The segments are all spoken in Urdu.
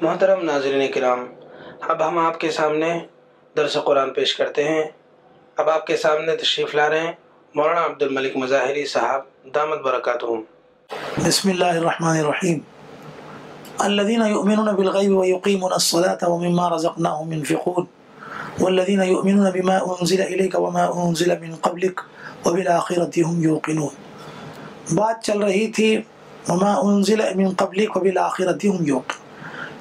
محترم ناظرین کرام، اب ہم آپ کے سامنے درس قرآن پیش کرتے ہیں۔ اب آپ کے سامنے تشریف لا رہے ہیں مولانا عبد الملک مظاہری صاحب دامت برکاتہم۔ بسم اللہ الرحمن الرحیم۔ الذين يؤمنون بالغیب ويقيمون الصلاة ومما رزقناهم ينفقون والذين يؤمنون بما أنزل إليك وما أنزل من قبلك وبالآخرة هم يوقنون۔ بات چل رہی تھی وما أنزل من قبلك وبالآخرة هم يوقنون،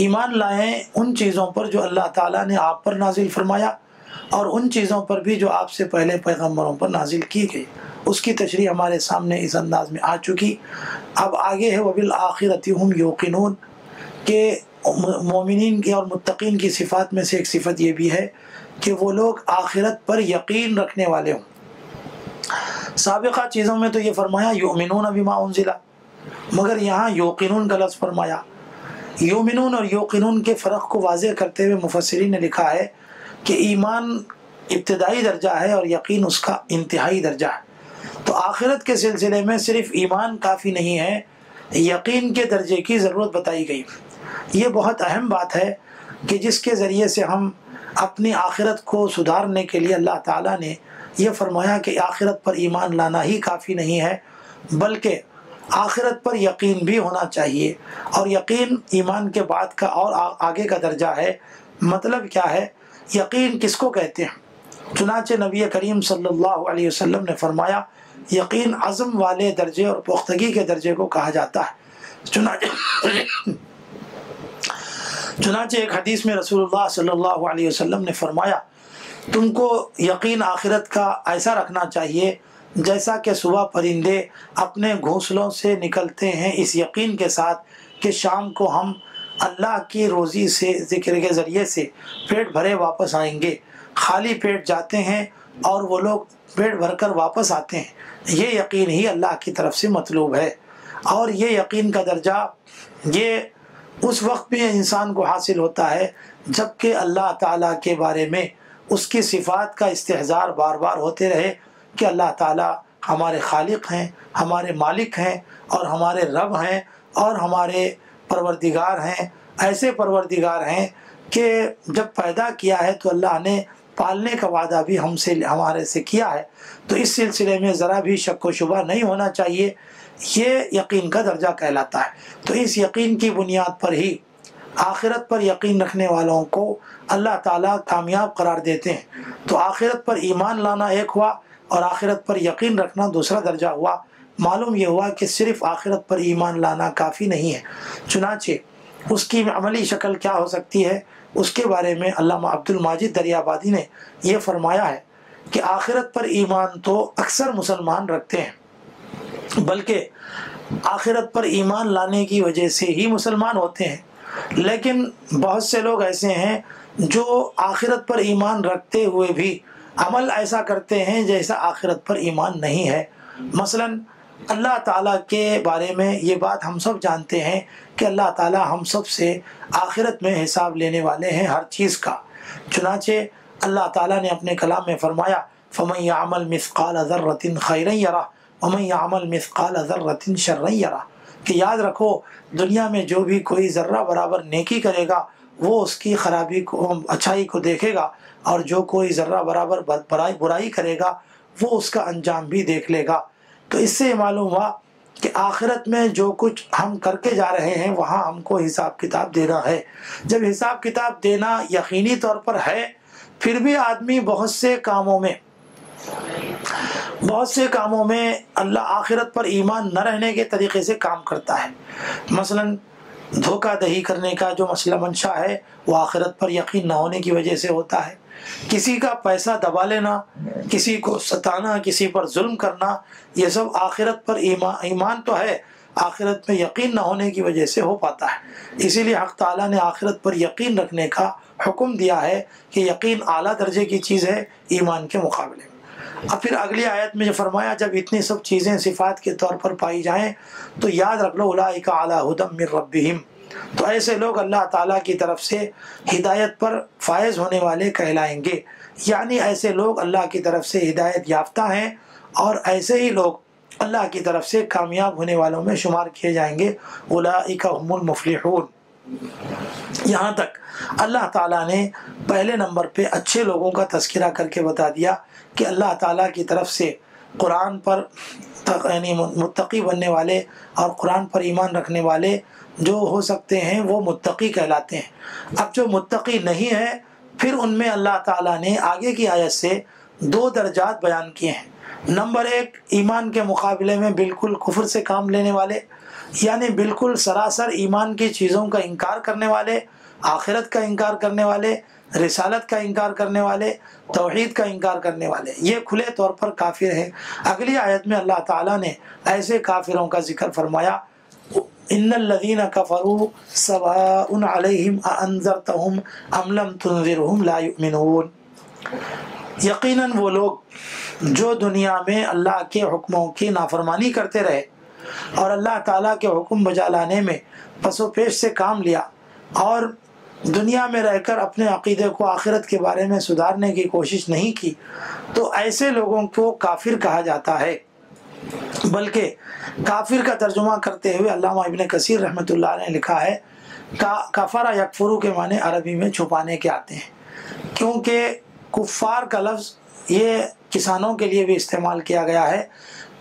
ایمان لائیں ان چیزوں پر جو اللہ تعالیٰ نے آپ پر نازل فرمایا اور ان چیزوں پر بھی جو آپ سے پہلے پیغمبروں پر نازل کی گئی۔ اس کی تشریح ہمارے سامنے اس انداز میں آ چکی۔ اب آگے ہے وبالآخرة هم يوقنون، کہ مومنین کی اور متقین کی صفات میں سے ایک صفت یہ بھی ہے کہ وہ لوگ آخرت پر یقین رکھنے والے ہوں۔ سابقہ چیزوں میں تو یہ فرمایا یؤمنون بما انزل، مگر یہاں یوقنون کا لفظ فرمایا۔ یؤمنون اور یوقنون کے فرق کو واضح کرتے ہوئے مفسرین نے لکھا ہے کہ ایمان ابتدائی درجہ ہے اور یقین اس کا انتہائی درجہ ہے۔ تو آخرت کے سلسلے میں صرف ایمان کافی نہیں ہے، یقین کے درجے کی ضرورت بتائی گئی۔ یہ بہت اہم بات ہے کہ جس کے ذریعے سے ہم اپنی آخرت کو سدھارنے کے لیے اللہ تعالیٰ نے یہ فرمایا کہ آخرت پر ایمان لانا ہی کافی نہیں ہے، بلکہ آخرت پر یقین بھی ہونا چاہیے، اور یقین ایمان کے بعد کا اور آگے کا درجہ ہے۔ مطلب کیا ہے؟ یقین کس کو کہتے ہیں؟ چنانچہ نبی کریم صلی اللہ علیہ وسلم نے فرمایا یقین عزم والے درجے اور پختگی کے درجے کو کہا جاتا ہے۔ چنانچہ ایک حدیث میں رسول اللہ صلی اللہ علیہ وسلم نے فرمایا تم کو یقین آخرت کا ایسا رکھنا چاہیے جیسا کہ صبح پرندے اپنے گھونسلوں سے نکلتے ہیں اس یقین کے ساتھ کہ شام کو ہم اللہ کی روزی سے ذکر کے ذریعے سے پیٹ بھرے واپس آئیں گے۔ خالی پیٹ جاتے ہیں اور وہ لوگ پیٹ بھر کر واپس آتے ہیں۔ یہ یقین ہی اللہ کی طرف سے مطلوب ہے، اور یہ یقین کا درجہ یہ اس وقت بھی انسان کو حاصل ہوتا ہے جب کہ اللہ تعالیٰ کے بارے میں اس کی صفات کا استحضار بار بار ہوتے رہے کہ اللہ تعالیٰ ہمارے خالق ہیں، ہمارے مالک ہیں، اور ہمارے رب ہیں، اور ہمارے پروردگار ہیں۔ ایسے پروردگار ہیں کہ جب پیدا کیا ہے تو اللہ نے پالنے کا وعدہ بھی ہمارے سے کیا ہے، تو اس سلسلے میں ذرا بھی شک و شبہ نہیں ہونا چاہیے۔ یہ یقین کا درجہ کہلاتا ہے۔ تو اس یقین کی بنیاد پر ہی آخرت پر یقین رکھنے والوں کو اللہ تعالیٰ کامیاب قرار دیتے ہیں۔ تو آخرت پر ایمان لانا ایک ہوا اور آخرت پر یقین رکھنا دوسرا درجہ ہوا۔ معلوم یہ ہوا کہ صرف آخرت پر ایمان لانا کافی نہیں ہے، چنانچہ اس کی عملی شکل کیا ہو سکتی ہے اس کے بارے میں علامہ عبد الماجد دریابادی نے یہ فرمایا ہے کہ آخرت پر ایمان تو اکثر مسلمان رکھتے ہیں، بلکہ آخرت پر ایمان لانے کی وجہ سے ہی مسلمان ہوتے ہیں، لیکن بہت سے لوگ ایسے ہیں جو آخرت پر ایمان رکھتے ہوئے بھی عمل ایسا کرتے ہیں جیسا آخرت پر ایمان نہیں ہے۔ مثلا اللہ تعالیٰ کے بارے میں یہ بات ہم سب جانتے ہیں کہ اللہ تعالیٰ ہم سب سے آخرت میں حساب لینے والے ہیں ہر چیز کا۔ چنانچہ اللہ تعالیٰ نے اپنے کلام میں فرمایا فَمَن يَعْمَلْ مِثْقَالَ ذَرَّةٍ خَيْرًا يَرَهُ وَمَن يَعْمَلْ مِثْقَالَ ذَرَّةٍ شَرًّا يَرَهُ، کہ یاد رکھو دنیا میں جو بھی کوئی ذرہ برابر نیکی کرے گا وہ اس کی خرابی کو اچھائی کو دیکھے گا، اور جو کوئی ذرہ برابر برائی کرے گا وہ اس کا انجام بھی دیکھ لے گا۔ تو اس سے معلوم ہوا کہ آخرت میں جو کچھ ہم کر کے جا رہے ہیں وہاں ہم کو حساب کتاب دینا ہے۔ جب حساب کتاب دینا یقینی طور پر ہے، پھر بھی آدمی بہت سے کاموں میں اللہ آخرت پر ایمان نہ رہنے کے طریقے سے کام کرتا ہے۔ مثلا دھوکہ دہی کرنے کا جو مسئلہ منشا ہے وہ آخرت پر یقین نہ ہونے کی وجہ سے ہوتا ہے۔ کسی کا پیسہ دبا لینا، کسی کو ستانا، کسی پر ظلم کرنا، یہ سب آخرت پر ایمان تو ہے، آخرت میں یقین نہ ہونے کی وجہ سے ہو پاتا ہے۔ اسی لیے حق تعالیٰ نے آخرت پر یقین رکھنے کا حکم دیا ہے کہ یقین اعلیٰ درجے کی چیز ہے ایمان کے مقابلے میں۔ اب پھر اگلی آیت میں جو فرمایا جب اتنی سب چیزیں صفات کے طور پر پائی جائیں تو یاد رکھ لو اولئک علی ھدی من ربہم، تو ایسے لوگ اللہ تعالیٰ کی طرف سے ہدایت پر فائز ہونے والے کہلائیں گے، یعنی ایسے لوگ اللہ کی طرف سے ہدایت یافتہ ہیں، اور ایسے ہی لوگ اللہ کی طرف سے کامیاب ہونے والوں میں شمار کیے جائیں گے۔ اولئک ھم المفلحون۔ یہاں تک اللہ تعالیٰ نے پہلے نمبر پہ اچھے لوگوں کا تذکرہ کر کے بتا دیا کہ اللہ تعالیٰ کی طرف سے قرآن پر یعنی متقی بننے والے اور قرآن پر ایمان رکھنے والے جو ہو سکتے ہیں وہ متقی کہلاتے ہیں۔ اب جو متقی نہیں ہے پھر ان میں اللہ تعالیٰ نے آگے کی آیت سے 2 درجات بیان کیے ہیں۔ نمبر 1، ایمان کے مقابلے میں بالکل کفر سے کام لینے والے، یعنی بالکل سراسر ایمان کی چیزوں کا انکار کرنے والے، آخرت کا انکار کرنے والے، رسالت کا انکار کرنے والے، توحید کا انکار کرنے والے، یہ کھلے طور پر کافر ہیں۔ اگلی آیت میں اللہ تعالیٰ نے ایسے کافروں کا ذکر فرمایا، ان الذین کفروا سواء علیہم اانذرتہم ام لم تنذرہم لا یؤمنون۔ یقیناً وہ لوگ جو دنیا میں اللہ کے حکموں کی نافرمانی کرتے رہے اور اللہ تعالیٰ کے حکم بجا لانے میں پس و پیش سے کام لیا اور دنیا میں رہ کر اپنے عقیدے کو آخرت کے بارے میں سدھارنے کی کوشش نہیں کی، تو ایسے لوگوں کو کافر کہا جاتا ہے۔ بلکہ کافر کا ترجمہ کرتے ہوئے علامہ ابن کثیر رحمۃ اللہ علیہ نے لکھا ہے، کفر یکفرو کے معنی عربی میں چھپانے کے آتے ہیں، کیونکہ کفار کا لفظ یہ کسانوں کے لیے بھی استعمال کیا گیا ہے۔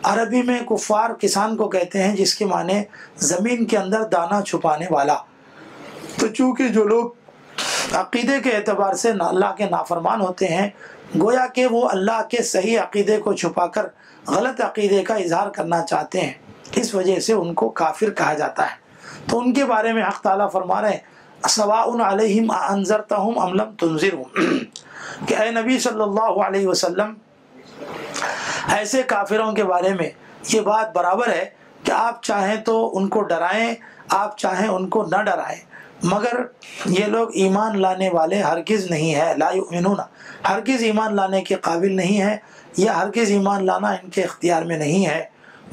عربی میں کفار کسان کو کہتے ہیں جس کے معنی زمین کے اندر دانہ چھپانے والا۔ تو چونکہ جو لوگ عقیدے کے اعتبار سے اللہ کے نافرمان ہوتے ہیں، گویا کہ وہ اللہ کے صحیح عقیدے کو چھپا کر غلط عقیدے کا اظہار کرنا چاہتے ہیں، اس وجہ سے ان کو کافر کہا جاتا ہے۔ تو ان کے بارے میں حق تعالیٰ فرما رہے ہیں، سواء علیہم انذرتہم ام لم تنذرہم، کہ اے نبی صلی اللہ علیہ وسلم ایسے کافروں کے بارے میں یہ بات برابر ہے کہ آپ چاہیں تو ان کو ڈرائیں، آپ چاہیں ان کو نہ ڈرائیں، مگر یہ لوگ ایمان لانے والے ہرگز نہیں ہے، لا یؤمنون، ہرگز ایمان لانے کے قابل نہیں ہے، یا ہرگز ایمان لانا ان کے اختیار میں نہیں ہے۔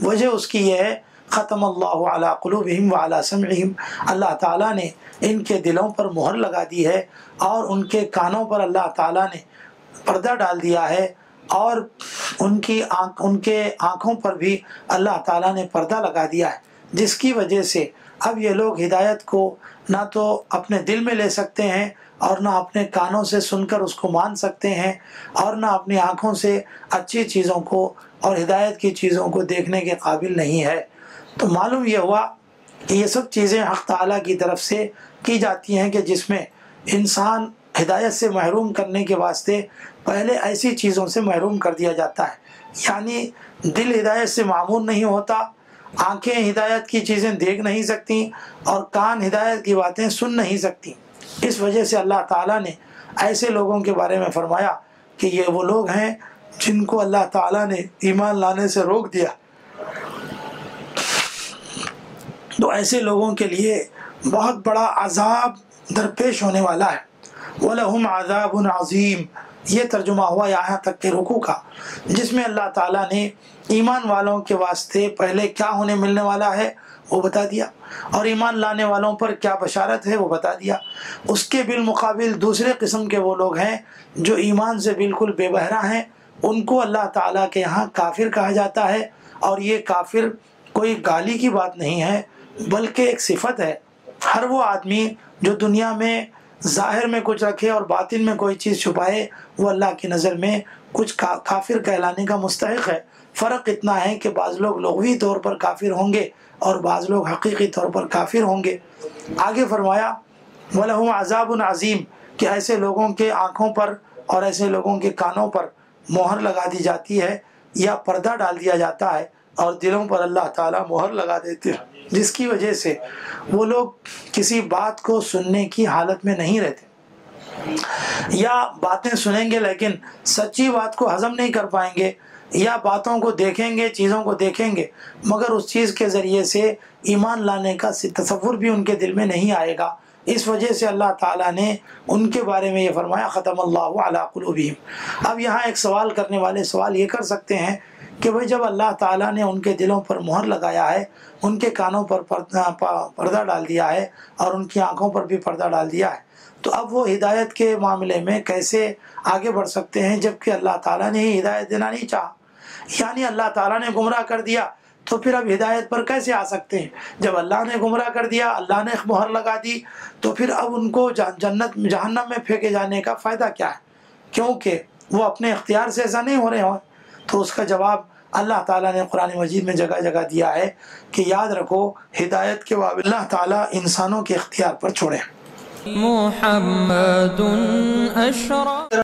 وجہ اس کی یہ ہے، ختم اللہ علی قلوبہم وعلی سمعہم، اللہ تعالیٰ نے ان کے دلوں پر مہر لگا دی ہے اور ان کے کانوں پر اللہ تعالیٰ نے پردہ ڈال دیا ہے، اور ان کے آنکھوں پر بھی اللہ تعالیٰ نے پردہ لگا دیا ہے، جس کی وجہ سے اب یہ لوگ ہدایت کو نہ تو اپنے دل میں لے سکتے ہیں اور نہ اپنے کانوں سے سن کر اس کو مان سکتے ہیں، اور نہ اپنی آنکھوں سے اچھی چیزوں کو اور ہدایت کی چیزوں کو دیکھنے کے قابل نہیں ہے۔ تو معلوم یہ ہوا کہ یہ سب چیزیں حق تعالیٰ کی طرف سے کی جاتی ہیں کہ جس میں انسان ہدایت سے محروم کرنے کے واسطے پہلے ایسی چیزوں سے محروم کر دیا جاتا ہے، یعنی دل ہدایت سے معمور نہیں ہوتا، آنکھیں ہدایت کی چیزیں دیکھ نہیں سکتی، اور کان ہدایت کی باتیں سن نہیں سکتی۔ اس وجہ سے اللہ تعالیٰ نے ایسے لوگوں کے بارے میں فرمایا کہ یہ وہ لوگ ہیں جن کو اللہ تعالیٰ نے ایمان لانے سے روک دیا۔ تو ایسے لوگوں کے لیے بہت بڑا عذاب درپیش ہونے والا ہے۔ وَلَهُمْ عَذَابٌ عَظِيمٌ، یہ ترجمہ ہوا یہاں تک کہ رکوع کا، جس میں اللہ تعالیٰ نے ایمان والوں کے واسطے پہلے کیا ہونے ملنے والا ہے وہ بتا دیا، اور ایمان لانے والوں پر کیا بشارت ہے وہ بتا دیا۔ اس کے بالمقابل دوسرے قسم کے وہ لوگ ہیں جو ایمان سے بالکل بے بہرہ ہیں، ان کو اللہ تعالیٰ کے ہاں کافر کہا جاتا ہے، اور یہ کافر کوئی گالی کی بات نہیں ہے بلکہ ایک صفت ہے۔ ہر وہ آدمی جو دنیا میں ظاہر میں کچھ رکھے اور باطن میں کوئی چیز چھپائے، وہ اللہ کی نظر میں کچھ کافر کہلانے کا مستحق ہے۔ فرق اتنا ہے کہ بعض لوگ لغوی طور پر کافر ہوں گے اور بعض لوگ حقیقی طور پر کافر ہوں گے۔ آگے فرمایا وَلَهُمْ عَذَابٌ عَظِيمٌ، کہ ایسے لوگوں کے آنکھوں پر اور ایسے لوگوں کے کانوں پر مہر لگا دی جاتی ہے یا پردہ ڈال دیا جاتا ہے، اور دلوں پر اللہ تعالیٰ مہر لگا دیتے ہیں، جس کی وجہ سے وہ لوگ کسی بات کو سننے کی حالت میں نہیں رہتے، یا باتیں سنیں گے لیکن سچی بات کو ہضم نہیں کر پائیں گے، یا باتوں کو دیکھیں گے، چیزوں کو دیکھیں گے، مگر اس چیز کے ذریعے سے ایمان لانے کا تصور بھی ان کے دل میں نہیں آئے گا۔ اس وجہ سے اللہ تعالیٰ نے ان کے بارے میں یہ فرمایا ختم اللہ علی قلوبہم۔ اب یہاں ایک سوال کرنے والے سوال یہ کر سکتے ہیں کہ بھئی جب اللہ تعالیٰ نے ان کے دلوں پر مہر لگایا ہے، ان کے کانوں پر پردہ ڈال دیا ہے اور ان کی آنکھوں پر بھی پردہ ڈال دیا ہے، تو اب وہ ہدایت کے معاملے میں کیسے آگے بڑھ سکتے ہیں جبکہ اللہ تعالیٰ نے ہی ہدایت دینا نہیں چاہا؟ یعنی اللہ تعالیٰ نے گمراہ کر دیا تو پھر اب ہدایت پر کیسے آ سکتے ہیں؟ جب اللہ نے گمراہ کر دیا، اللہ نے مہر لگا دی، تو پھر اب ان کو جنت جہنم میں پھینکے جانے کا فائدہ کیا ہے؟ کیونکہ وہ اپنے اختیار سے ایسا نہیں ہو رہے ہوں۔ تو اس کا جواب اللہ تعالیٰ نے قرآن مجید میں جگہ جگہ دیا ہے کہ یاد رکھو ہدایت کے باب اللہ تعالیٰ انسانوں کے اختیار پر چھوڑے۔ محمد اشرف